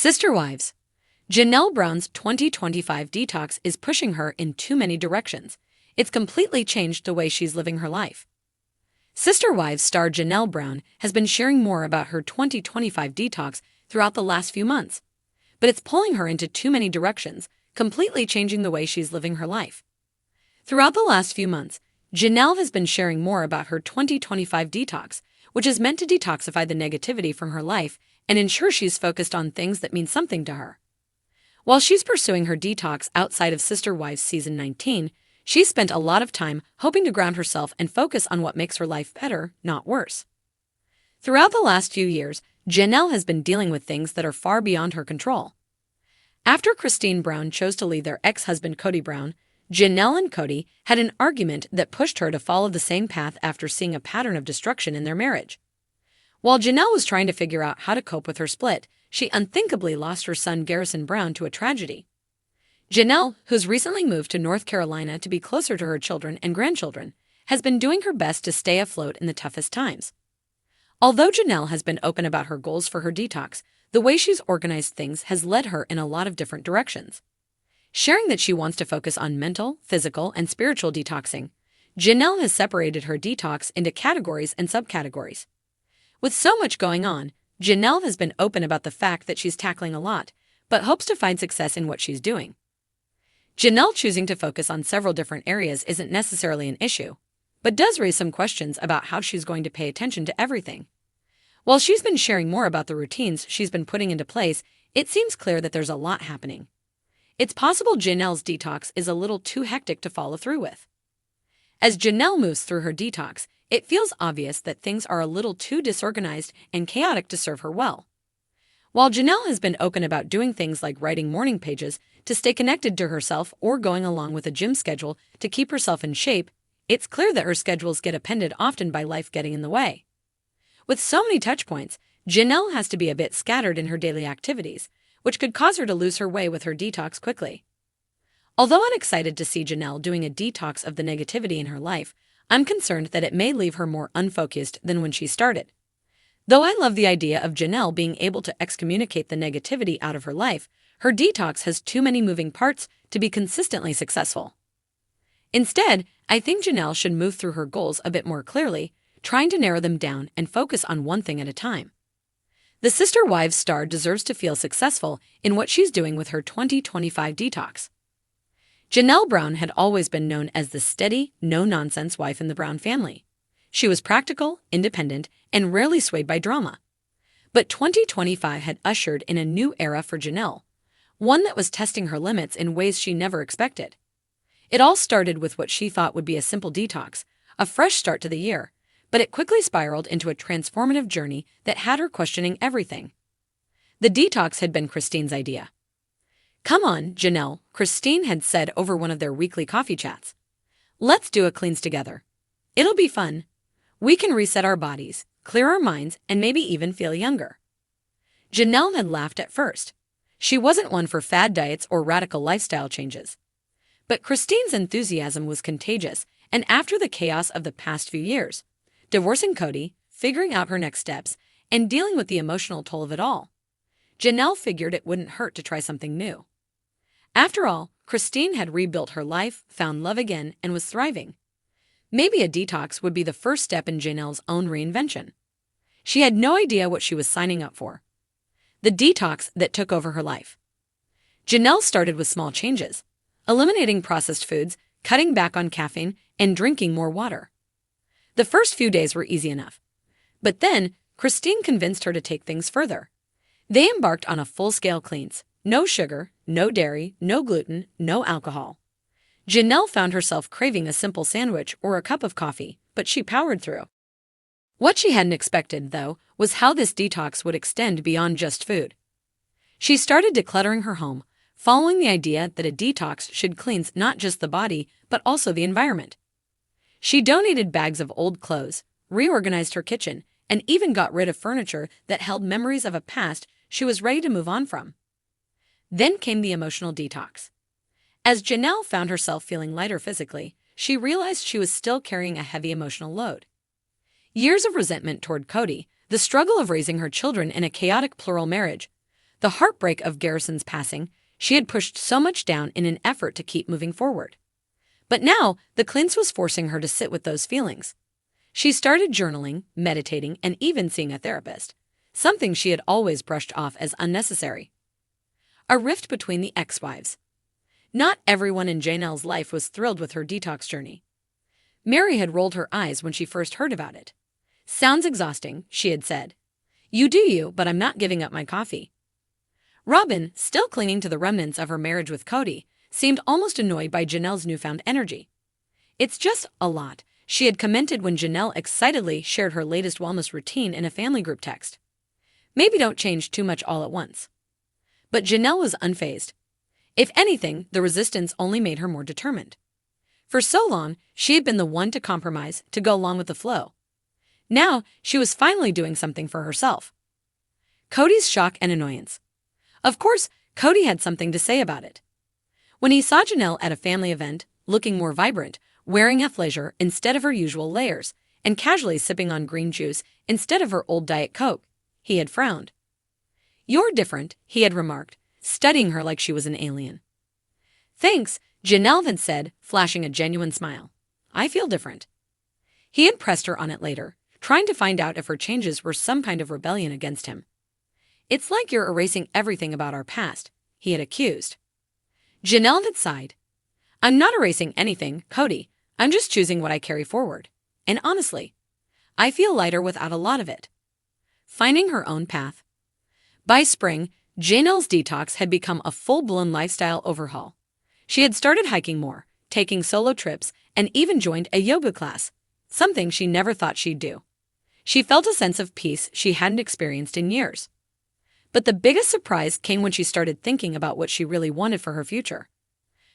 Sister Wives. Janelle Brown's 2025 detox is pushing her in too many directions. It's completely changed the way she's living her life. Sister Wives star Janelle Brown has been sharing more about her 2025 detox throughout the last few months. But it's pulling her into too many directions, completely changing the way she's living her life. Throughout the last few months, Janelle has been sharing more about her 2025 detox, which is meant to detoxify the negativity from her life and ensure she's focused on things that mean something to her. While she's pursuing her detox outside of Sister Wives Season 19, she's spent a lot of time hoping to ground herself and focus on what makes her life better, not worse. Throughout the last few years, Janelle has been dealing with things that are far beyond her control. After Cristin Brown chose to leave their ex-husband Cody Brown, Janelle and Cody had an argument that pushed her to follow the same path after seeing a pattern of destruction in their marriage. While Janelle was trying to figure out how to cope with her split, she unthinkably lost her son Garrison Brown to a tragedy. Janelle, who's recently moved to North Carolina to be closer to her children and grandchildren, has been doing her best to stay afloat in the toughest times. Although Janelle has been open about her goals for her detox, the way she's organized things has led her in a lot of different directions. Sharing that she wants to focus on mental, physical, and spiritual detoxing, Janelle has separated her detox into categories and subcategories. With so much going on, Janelle has been open about the fact that she's tackling a lot, but hopes to find success in what she's doing. Janelle choosing to focus on several different areas isn't necessarily an issue, but does raise some questions about how she's going to pay attention to everything. While she's been sharing more about the routines she's been putting into place, it seems clear that there's a lot happening. It's possible Janelle's detox is a little too hectic to follow through with. As Janelle moves through her detox, it feels obvious that things are a little too disorganized and chaotic to serve her well. While Janelle has been open about doing things like writing morning pages to stay connected to herself or going along with a gym schedule to keep herself in shape, it's clear that her schedules get appended often by life getting in the way. With so many touch points, Janelle has to be a bit scattered in her daily activities, which could cause her to lose her way with her detox quickly. Although I'm excited to see Janelle doing a detox of the negativity in her life, I'm concerned that it may leave her more unfocused than when she started. Though I love the idea of Janelle being able to excommunicate the negativity out of her life, her detox has too many moving parts to be consistently successful. Instead, I think Janelle should move through her goals a bit more clearly, trying to narrow them down and focus on one thing at a time. The Sister Wives star deserves to feel successful in what she's doing with her 2025 detox. Janelle Brown had always been known as the steady, no-nonsense wife in the Brown family. She was practical, independent, and rarely swayed by drama. But 2025 had ushered in a new era for Janelle, one that was testing her limits in ways she never expected. It all started with what she thought would be a simple detox, a fresh start to the year, but it quickly spiraled into a transformative journey that had her questioning everything. The detox had been Cristin's idea. "Come on, Janelle," Cristin had said over one of their weekly coffee chats. "Let's do a cleanse together. It'll be fun. We can reset our bodies, clear our minds, and maybe even feel younger." Janelle had laughed at first. She wasn't one for fad diets or radical lifestyle changes. But Cristin's enthusiasm was contagious, and after the chaos of the past few years, divorcing Cody, figuring out her next steps, and dealing with the emotional toll of it all, Janelle figured it wouldn't hurt to try something new. After all, Cristin had rebuilt her life, found love again, and was thriving. Maybe a detox would be the first step in Janelle's own reinvention. She had no idea what she was signing up for. The detox that took over her life. Janelle started with small changes, eliminating processed foods, cutting back on caffeine, and drinking more water. The first few days were easy enough. But then, Cristin convinced her to take things further. They embarked on a full-scale cleanse. No sugar, no dairy, no gluten, no alcohol. Janelle found herself craving a simple sandwich or a cup of coffee, but she powered through. What she hadn't expected, though, was how this detox would extend beyond just food. She started decluttering her home, following the idea that a detox should cleanse not just the body, but also the environment. She donated bags of old clothes, reorganized her kitchen, and even got rid of furniture that held memories of a past she was ready to move on from. Then came the emotional detox. As Janelle found herself feeling lighter physically, she realized she was still carrying a heavy emotional load. Years of resentment toward Cody, the struggle of raising her children in a chaotic plural marriage, The heartbreak of Garrison's passing, she had pushed so much down in an effort to keep moving forward. But now, the cleanse was forcing her to sit with those feelings. She started journaling, meditating, and even seeing a therapist, something she had always brushed off as unnecessary. A rift between the ex-wives. Not everyone in Janelle's life was thrilled with her detox journey. Mary had rolled her eyes when she first heard about it. "Sounds exhausting," she had said. "You do you, but I'm not giving up my coffee." Robin, still clinging to the remnants of her marriage with Cody, seemed almost annoyed by Janelle's newfound energy. "It's just a lot," she had commented when Janelle excitedly shared her latest wellness routine in a family group text. "Maybe don't change too much all at once." But Janelle was unfazed. If anything, the resistance only made her more determined. For so long, she had been the one to compromise, to go along with the flow. Now, she was finally doing something for herself. Cody's shock and annoyance. Of course, Cody had something to say about it. When he saw Janelle at a family event, looking more vibrant, wearing athleisure instead of her usual layers, and casually sipping on green juice instead of her old Diet Coke, he had frowned. "You're different," he had remarked, studying her like she was an alien. "Thanks," Janelle had said, flashing a genuine smile. "I feel different." He had pressed her on it later, trying to find out if her changes were some kind of rebellion against him. "It's like you're erasing everything about our past," he had accused. Janelle had sighed. "I'm not erasing anything, Cody. I'm just choosing what I carry forward. And honestly, I feel lighter without a lot of it." Finding her own path. By spring, Janelle's detox had become a full-blown lifestyle overhaul. She had started hiking more, taking solo trips, and even joined a yoga class, something she never thought she'd do. She felt a sense of peace she hadn't experienced in years. But the biggest surprise came when she started thinking about what she really wanted for her future.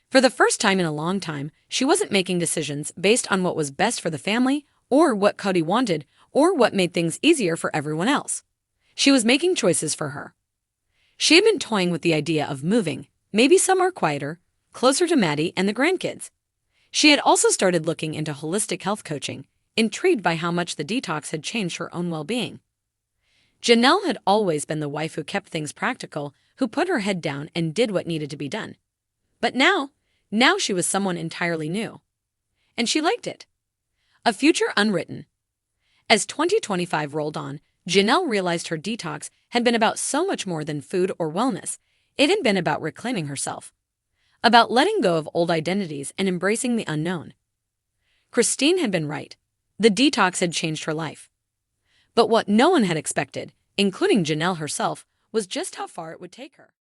For the first time in a long time, she wasn't making decisions based on what was best for the family, or what Cody wanted, or what made things easier for everyone else. She was making choices for her. She had been toying with the idea of moving, maybe somewhere quieter, closer to Maddie and the grandkids. She had also started looking into holistic health coaching, intrigued by how much the detox had changed her own well-being. Janelle had always been the wife who kept things practical, who put her head down and did what needed to be done. But now she was someone entirely new. And she liked it. A future unwritten. As 2025 rolled on, Janelle realized her detox had been about so much more than food or wellness. It had been about reclaiming herself. About letting go of old identities and embracing the unknown. Cristin had been right. The detox had changed her life. But what no one had expected, including Janelle herself, was just how far it would take her.